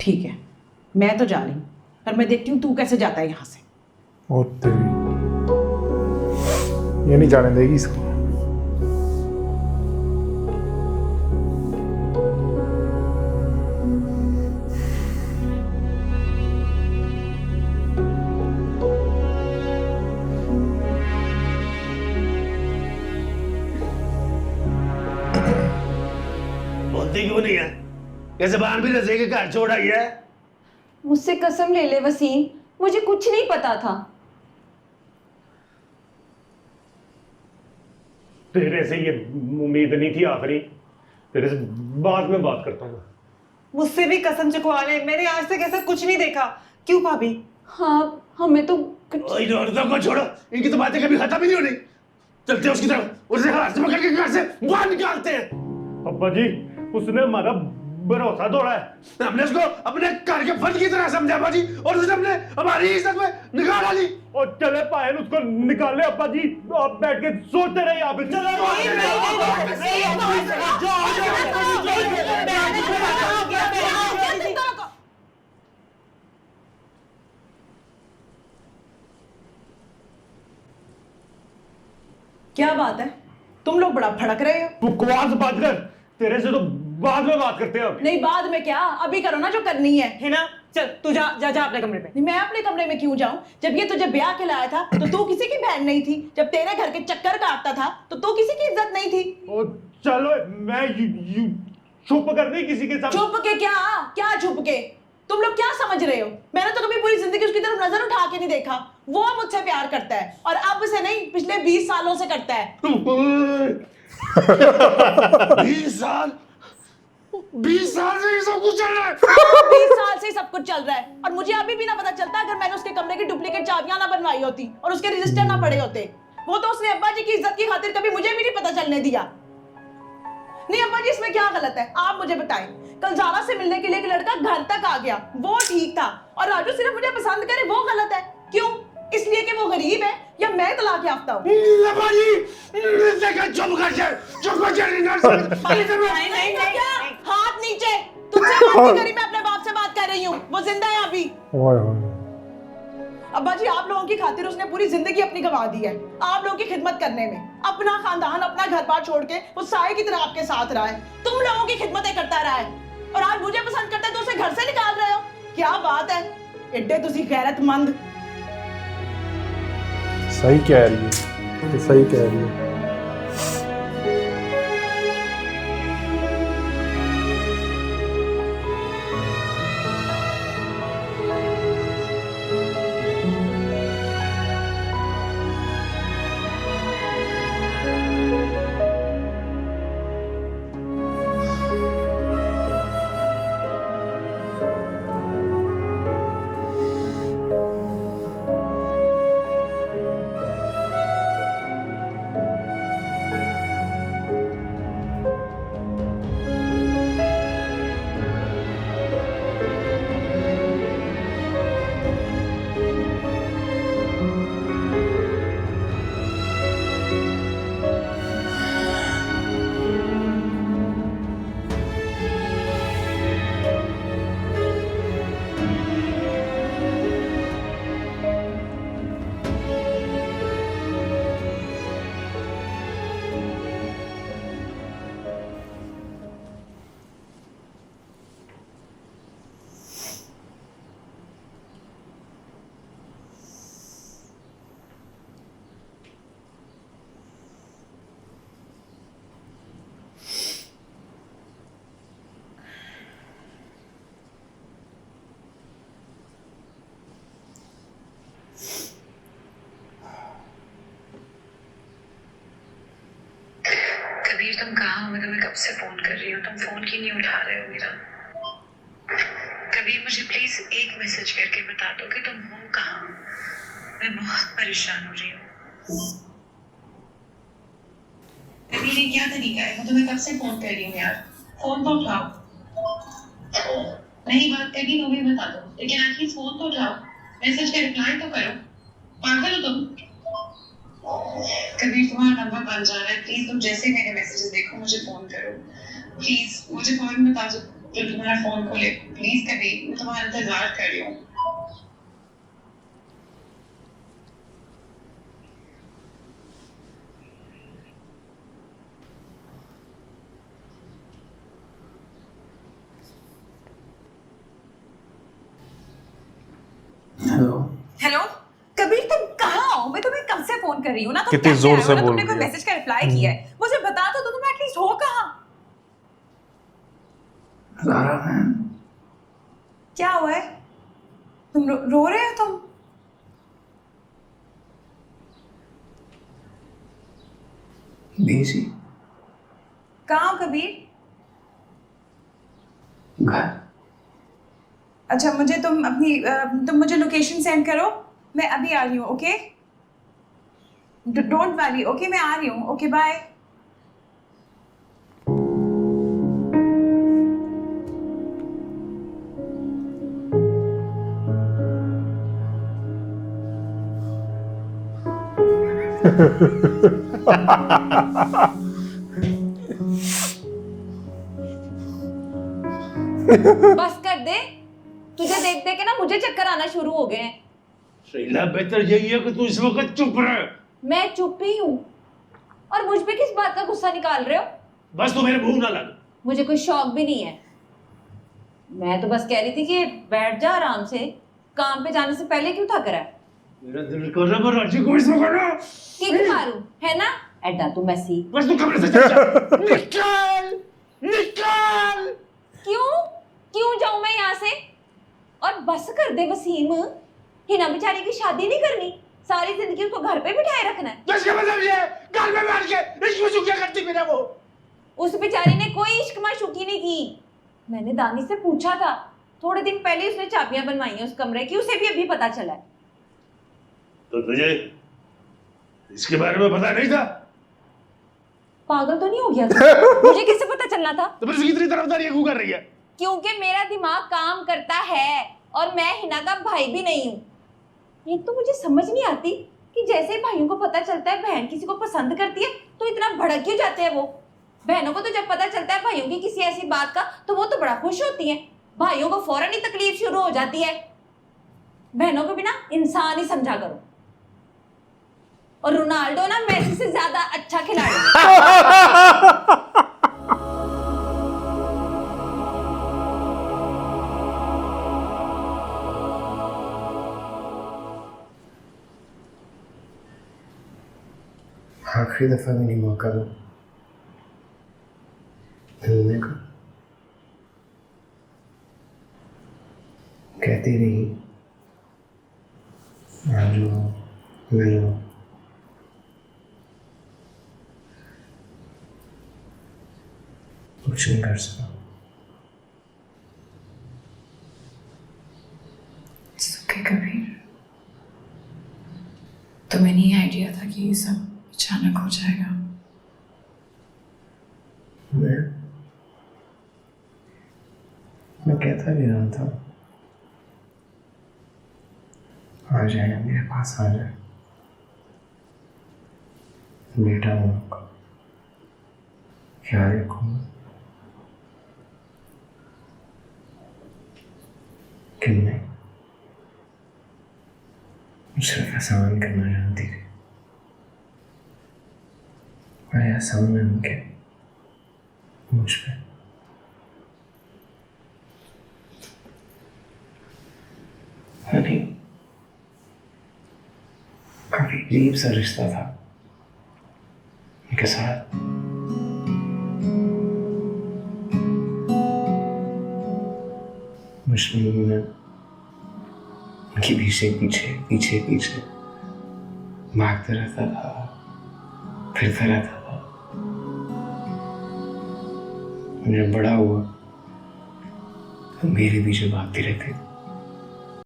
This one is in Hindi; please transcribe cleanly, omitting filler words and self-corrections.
ठीक है, मैं तो जा रही हूँ, पर मैं देखती हूँ तू कैसे जाता है यहाँ से। और तेरी ये नहीं जाने देगी इसको। बोलती क्यों नहीं है? ये ज़बान भी रज़े के घर छोड़ आई है। मुझसे कसम ले ले वसीम, मुझे कुछ नहीं पता था। तेरे से ये उम्मीद नहीं थी आखिरी। तेरे से बाद में बात करता हूँ। मुझसे भी कसम चुकवा ले, मैंने आज तक ऐसा कुछ नहीं देखा। क्यों भाभी? हाँ, हमें तो इन औरतों को छोड़ो, इनकी तो बातें कभी खत्म ही नहीं होनी। चलते हैं उसकी तरफ, उसे हाथ से पकड़ के घर से बाहर निकालते हैं। अब्बा जी, उसने हमारा भरोसा तोड़ा है। हमने उसको अपने घर के फर्ज की तरह समझा अब्बा जी, और उसने अपने हमारी इज्जत में निकाल डाली। और चले पायल उसको निकाले अब्बा जी, आप बैठ के सोचते रहे यहाँ पे। क्या बात है, तुम लोग बड़ा भड़क रहे हो। तू बकवास बात कर, तेरे से तो बाद में बात करते हैं। नहीं, बाद में क्या, अभी करो ना जो करनी है ना? चल तू जा जा जा अपने कमरे पे। नहीं, मैं अपने कमरे में क्यों जाऊं? जब ये तुझे ब्याह के लाया था तो तू किसी की बहन नहीं थी। जब तेरे घर के चक्कर काटता था तो तू किसी की इज्जत नहीं थी। ओ चलो, मैं यू चुप कर दी किसी के साथ। चुप के क्या? क्या चुप के? तुम लोग क्या समझ रहे हो? मैंने तो कभी पूरी जिंदगी उसकी तरफ नजर उठा के नहीं देखा। वो मुझसे प्यार करता है, और अब से नहीं, पिछले 20 सालों से करता है। 20 साल? 20 साल से ये सब कुछ चल रहा है। 20 साल से ही सब कुछ चल रहा है, और मुझे अभी भी ना पता चलता अगर मैंने उसके कमरे की डुप्लीकेट चाबियां ना बनवाई होती और उसके रजिस्टर ना पड़े होते। वो तो उसने अब्बा जी की इज्जत की खातिर कभी मुझे भी नहीं पता चलने दिया। नहीं अब्बा जी, इसमें क्या गलत है, आप मुझे बताएं। कल जारा से मिलने के लिए एक लड़का घर तक आ गया, वो ठीक था, और राजू सिर्फ मुझे पसंद करे वो गलत है? क्यों? इसलिए कि वो गरीब है, या मैं तलाक याफ्ता हूँ? हाथ नीचे। तुझसे बात नहीं करी, मैं अपने बाप से बात कर रही हूँ, वो जिंदा है अभी। अब्बा जी, आप लोगों की खातिर उसने पूरी जिंदगी अपनी गंवा दी है, आप लोगों की खिदमत करने में। अपना खानदान, अपना घर बार छोड़ के वो साए की तरह आपके साथ रहा है, तुम लोगों की खिदमतें करता रहा है, और आज मुझे पसंद करता है तो उसे घर से निकाल रहे हो। क्या बात है, एड्डे तुसी गैरतमंद। सही कह रही है, सही कह रही है। कबीर, तुम कहाँ हो? मैं तुम्हें कब से फोन कर रही हूँ, तुम फोन क्यों नहीं उठा रहे हो मेरा? कबीर, मुझे प्लीज एक मैसेज करके बता दो कि तुम हो कहाँ। मैं बहुत परेशान हो रही हूँ। कबीर, ये क्या तरीका है? मैं तुम्हें कब से फोन कर रही हूँ यार, फोन तो उठाओ। नहीं बात करनी तो भी बता दो, लेकिन एटलीस्ट फोन तो उठाओ, मैसेज का रिप्लाई तो करो। पागल हो तुम? कबीर, तुम्हारा नंबर बन जा रहा है, प्लीज तुम जैसे मेरे मैसेजेस देखो मुझे फोन करो, प्लीज मुझे फोन बता दो। जब तुम्हारा फोन खोले प्लीज कभी, मैं तुम्हारा इंतजार कर रही हूँ। हेलो। हेलो कबीर, तुम कहाँ हो? मैं तुम्हें कब से फोन कर रही हूँ ना। तुम कितनी कैसे जोर आए हो से ना? बोल तुमने कोई रही है। मैसेज का रिप्लाई किया है, मुझे बता दो तो तुम एटलीस्ट हो कहाँ? ज़ारा है। क्या हुआ है? तुम रो रहे हो तुम? बिजी। कहाँ हो कबीर? घर। अच्छा मुझे तुम मुझे लोकेशन सेंड करो, मैं अभी आ रही हूँ। Okay, don't worry. ओके मैं आ रही हूँ। Okay bye. बस कर दे, तुझे देख देख के ना मुझे चक्कर आना शुरू हो गए हैं। शैला, बेहतर यही है कि तू इस वक्त चुप रहे। मैं चुप ही हूँ, और मुझ पे किस बात का गुस्सा निकाल रहे हो? बस तू मेरे मुंह ना लग। मुझे कोई शौक भी नहीं है। मैं तो बस कह रही थी कि बैठ जा आराम से, काम पे जाने से पहले क्यों थक रहा है? मेरा दिल कर रहा है मैं राजी को इसमें करना। किक मारूं, है ना? एडा तू मैसी। बस तू कमरे से चल जा। निकल निकल। क्यों क्यों जाऊं मैं यहाँ से? और बस कर दे वसीम, हिना बेचारी की शादी नहीं करनी, सारी जिंदगी उसको घर पे बिठाए रखना है। तो इसका मतलब ये है घर में बैठ के इश्क विश्क क्या करती मेरा वो? उस बेचारी ने कोई इश्क माशूकी नहीं की। मैंने दानी से पूछा था, थोड़े दिन पहले उसने चाबियां बनवाई हैं उस कमरे की, उसे भी अभी पता चला है। तो तुझे इसके बारे में पता नहीं था? पागल तो नहीं हो गया तू? मुझे किससे पता चलना था? तो फिर उसकी इतनी तरफदारी क्यों कर रही है? क्योंकि मेरा दिमाग काम करता है और मैं हिना का भाई भी नहीं हूँ। ये तो मुझे समझ नहीं आती कि जैसे भाइयों को पता चलता है बहन किसी को पसंद करती है तो इतना भड़क क्यों जाते हैं वो। बहनों को तो जब पता चलता है भाइयों की किसी ऐसी बात का तो वो तो बड़ा खुश होती हैं, भाइयों को फौरन ही तकलीफ शुरू हो जाती है। बहनों को भी ना इंसान ही समझा करो। और रोनाल्डो ना मेसी से ज्यादा अच्छा खिलाड़ी है। आखिरी दफा मैंने मौका दो मिलने का। कहती रही आ जाओ मिलो, कुछ नहीं कर सका। सुखे कबीर, तुम्हें नहीं आइडिया था कि ये सब अचानक हो जाएगा। मैं कहता भी रहा था आ जाए, मेरे पास आ जाए, बेटा हूँ आपका, ख्याल रखूँगा। क्यों नहीं, सिर्फ एहसान करना जानती थी। बड़े एहसान है उनके मुझ पे। नहीं, काफी अजीब सा रिश्ता था उनके साथ। मुश्किल में उनके पीछे पीछे पीछे पीछे भागता रहता था, फिरता रहता था। जब बड़ा हुआ तो मेरे पीछे भागती रहती थी।